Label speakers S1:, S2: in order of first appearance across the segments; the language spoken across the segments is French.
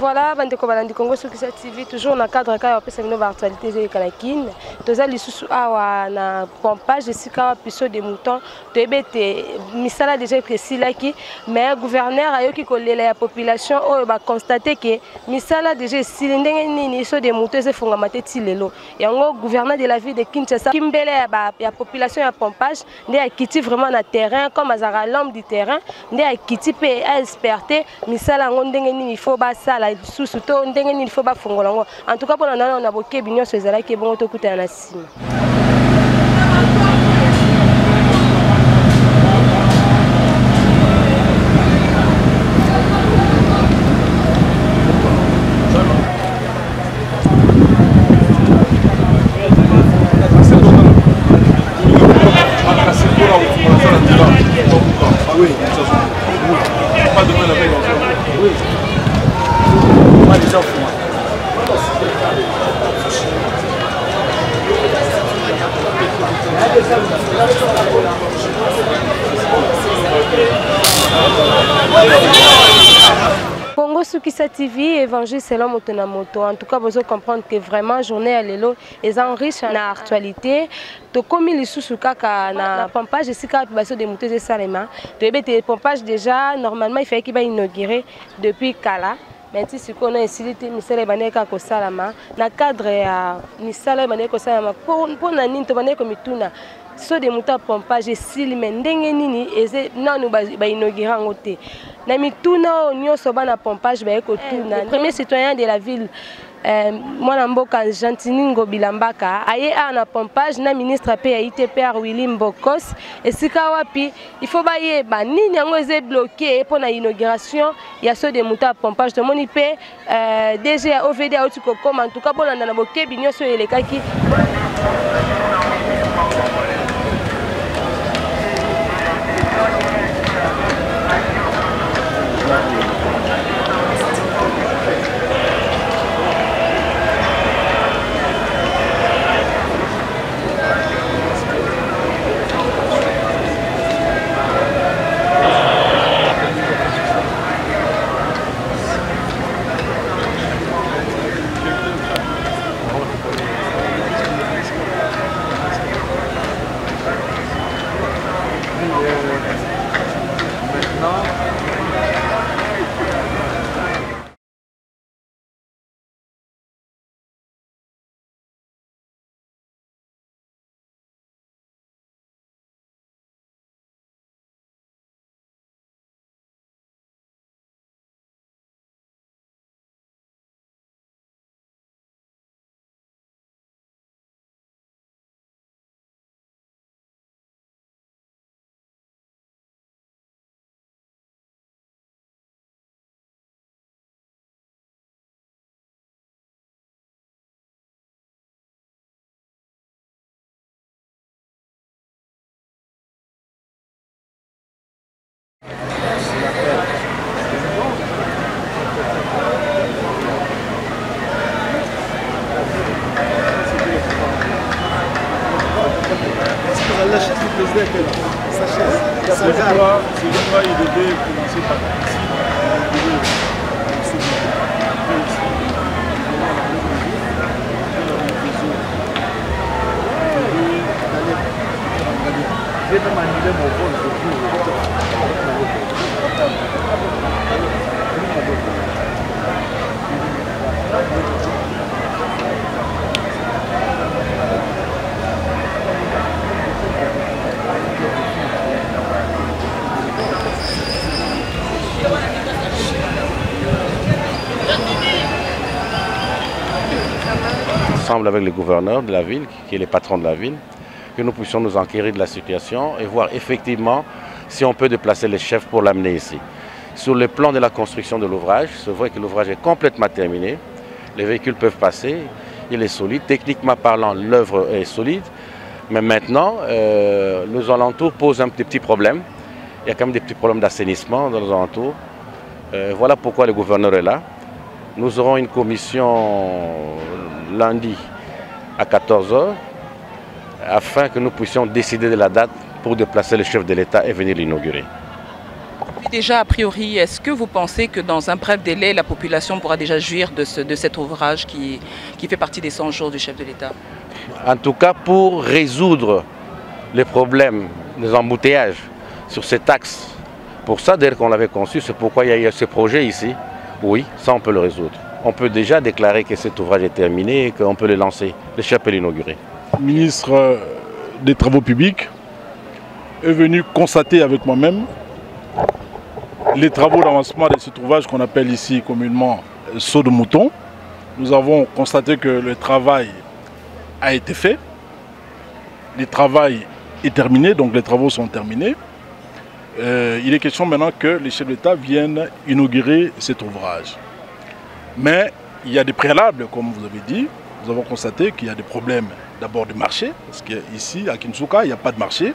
S1: Voilà, bandeko balandi Congo Sukisa TV, toujours dans le cadre de la actualité de Kanakine. Nous avons na pompage de sika piso de mouton. Nous avons misala déjà précis là qui, mais le gouverneur a eu qui coller la population a constaté que misala déjà silindé ni so de mouton c'est fondamental tilelo. Et en gouverneur de la ville de Kinshasa, Kimbele la population à pompage, né a quitté vraiment na terrain comme azara l'homme du terrain, né a quitté pe a experté misala ngondenge ni il faut ba sala sous to ndenge ni il faut ba fongolango. En tout cas pour na na boké binyo so ezala ki bon to kuta na sima. Congo Sukisa TV, Évangile selon Motonamoto. En tout cas, vous comprendre que vraiment, journée à l'élo, ils sont riches en actualité. To comme les sous-kaka na pompage de sika baso de motos de Salema. To ébé pompage déjà normalement il fait qu'il va inaugurer depuis Kala. Mais si on a essayé de misala baneka ko salama na cadre ya misala baneka ko salama pour na nini to baneka mituna so de motos pompage sili mendenge nini eze nanu ba inaugurer ngote. Na mituna nyonso bana pompage ba ko tuna. Premier citoyen de la ville Mwana Mboka Jantiningo Bilambaka aye na pompage na ministre pe ITPR Willy Mbokos esika wapi il faut baye ba nini yango eze bloqué pour na inauguration ya so de muta pompage to moni pe DG OVD a otiko comme en tout cas pour na boke binyo so elekaki.
S2: La chaise du président, sa chaise. C'est pourquoi il devait commencer par
S3: ensemble avec le gouverneur de la ville, qui est le patron de la ville, que nous puissions nous enquérir de la situation et voir effectivement si on peut déplacer les chefs pour l'amener ici. Sur le plan de la construction de l'ouvrage, c'est vrai que l'ouvrage est complètement terminé, les véhicules peuvent passer, il est solide, techniquement parlant l'œuvre est solide, mais maintenant les alentours posent un petit problème, il y a quand même des petits problèmes d'assainissement dans les alentours, voilà pourquoi le gouverneur est là. Nous aurons une commission lundi à 14 h afin que nous puissions décider de la date pour déplacer le chef de l'État et venir l'inaugurer.
S4: Déjà, a priori, est-ce que vous pensez que dans un bref délai, la population pourra déjà jouir de cet ouvrage qui fait partie des 100 jours du chef de l'État?
S3: En tout cas, pour résoudre les problèmes des embouteillages sur cet axe, pour ça, d'ailleurs qu'on l'avait conçu, c'est pourquoi il y a eu ce projet ici. Oui, ça on peut le résoudre. On peut déjà déclarer que cet ouvrage est terminé et qu'on peut le lancer. Le chef peut l'inaugurer.
S2: Le ministre des Travaux publics est venu constater avec moi-même les travaux d'avancement de cet ouvrage qu'on appelle ici communément saut de mouton. Nous avons constaté que le travail a été fait. Le travail est terminé, donc les travaux sont terminés. Il est question maintenant que les chefs d'État viennent inaugurer cet ouvrage. Mais il y a des préalables, comme vous avez dit. Nous avons constaté qu'il y a des problèmes d'abord de marché, parce qu'ici, à Kinshasa, il n'y a pas de marché.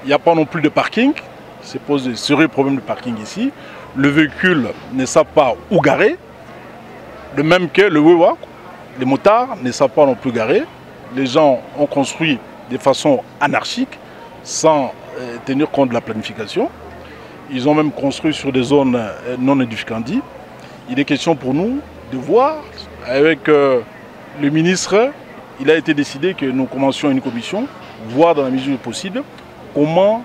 S2: Il n'y a pas non plus de parking. Il se pose de sérieux problèmes de parking ici. Le véhicule ne sait pas où garer. De même que le Wewa, les motards ne savent pas non plus garer. Les gens ont construit de façon anarchique, sans tenir compte de la planification. Ils ont même construit sur des zones non édificantes. Il est question pour nous de voir avec le ministre, il a été décidé que nous commencions une commission, voir dans la mesure du possible comment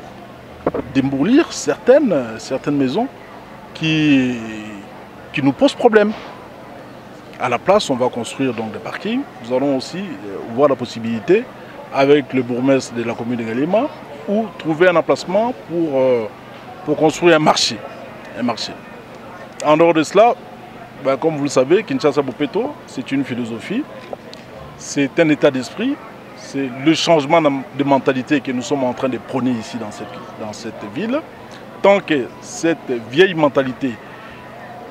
S2: démolir certaines maisons qui nous posent problème. À la place, on va construire donc des parkings. Nous allons aussi voir la possibilité avec le bourgmestre de la commune de Galima ou trouver un emplacement pour construire un marché. En dehors de cela, comme vous le savez, Kinshasa Bopeto, c'est une philosophie, c'est un état d'esprit, c'est le changement de mentalité que nous sommes en train de prôner ici dans cette ville. Tant que cette vieille mentalité,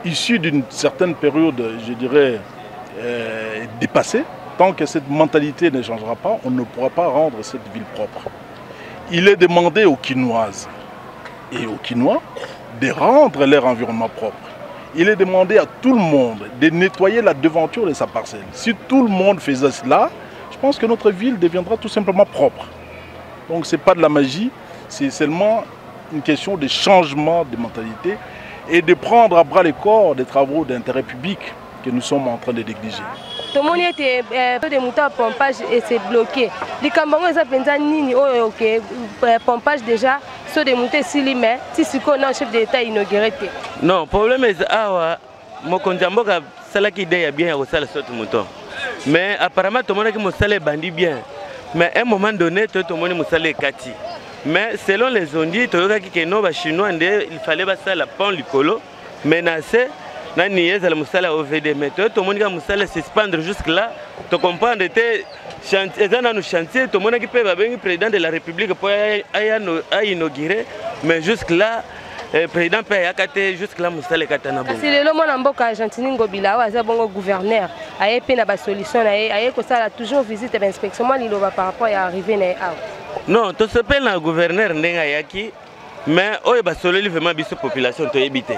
S2: issue d'une certaine période, je dirais, dépassée, tant que cette mentalité ne changera pas, on ne pourra pas rendre cette ville propre. Il est demandé aux Kinoises et aux Kinois de rendre leur environnement propre. Il est demandé à tout le monde de nettoyer la devanture de sa parcelle. Si tout le monde faisait cela, je pense que notre ville deviendra tout simplement propre. Donc ce n'est pas de la magie, c'est seulement une question de changement de mentalité et de prendre à bras le corps des travaux d'intérêt public que nous sommes en train de négliger.
S1: Tout le monde était de moutons à pompage et c'est bloqué. Les Cambodgiens, ils ont pensé pompage déjà, sur des moutons si mais si c'est qu'on a un chef d'État inauguré.
S5: Non, le problème est que mon conjambo a salaki idée bien au sale sur mouton. Mais apparemment tout le monde qui me salé bandit bien. Mais à un moment donné, tout le monde me salé kati. Mais selon les ondits, tout le monde qui est non chinois, il fallait passer la pont Licolo, menacer. Na nièce la musala OVD mais tout le monde qui a musala suspendre jusque là tu comprends était chantier dans nos chantiers tout le monde qui peut venir président de la République pour inaugurer mais jusque là président peut accater jusque là musala katana bon
S1: c'est le monde mboka Argentine Ngobila wa bongo gouverneur aye pe na ba solution aye ko sala toujours visite d'inspection moi liloba par rapport à arriver na
S5: non to s'appelle na gouverneur ndenga yaki mais oyo ba solo vraiment biso population to yebite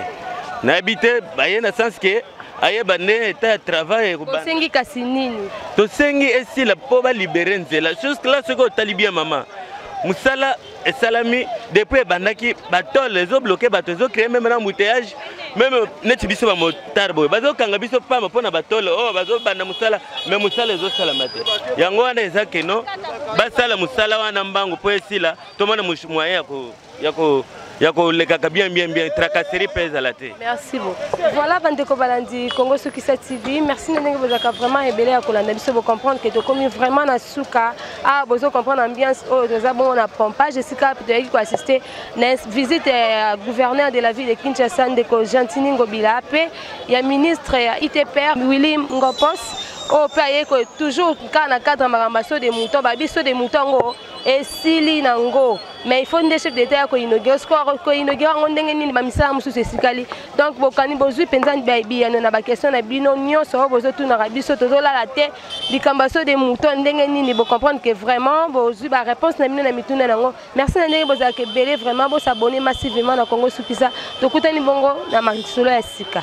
S5: na habité baye na sens que aye bane état travail ko
S1: sengi kasinini
S5: to sengi esi la po ba libérer nzela jusque là ce que talibia maman musala et salami depuis bandaki batol les ont bloqué bato zo créer même embouteillage même net biso ba motar boy bazo kanga biso pamba pona batol oh bazo banda musala mais musala zo salamate yango wana ezake no basala musala wana mbangu po esila to mona moyen yako lekaka bien tracasserie pèse à la tête.
S1: Merci beaucoup. Voilà Bandeko Balandi Congo Sukisa TV. Merci Nenenge Bozaka vraiment ébélé à Kolanda biso pour comprendre que to comme vraiment na suka ah bozo comprendre l'ambiance oh déjà bon on a pompage esika peut-être qui assister na visite gouverneur de la ville de Kinshasa Ndeko Gentini Ngobila pe ya ministre ya ITPR Willy Ngopos oh paye ko toujours quand na cadre marambaso de moutons babiso de moutons et sili nango mais il faut des chefs d'État ko inaugurer ko inaugurer on ndenge nini ba misala mususu esikali donc bokani bozui penza biya na ba question na bino nyonso bozo tuna biso tozola la te likambaso de moutons ndenge nini bo comprendre que vraiment bozui ba réponse na bino na mituna nango merci na ndenge bozaka belé vraiment bo s'abonner massivement na Congo Sukisa tokutani bongo na makisolo ya sika.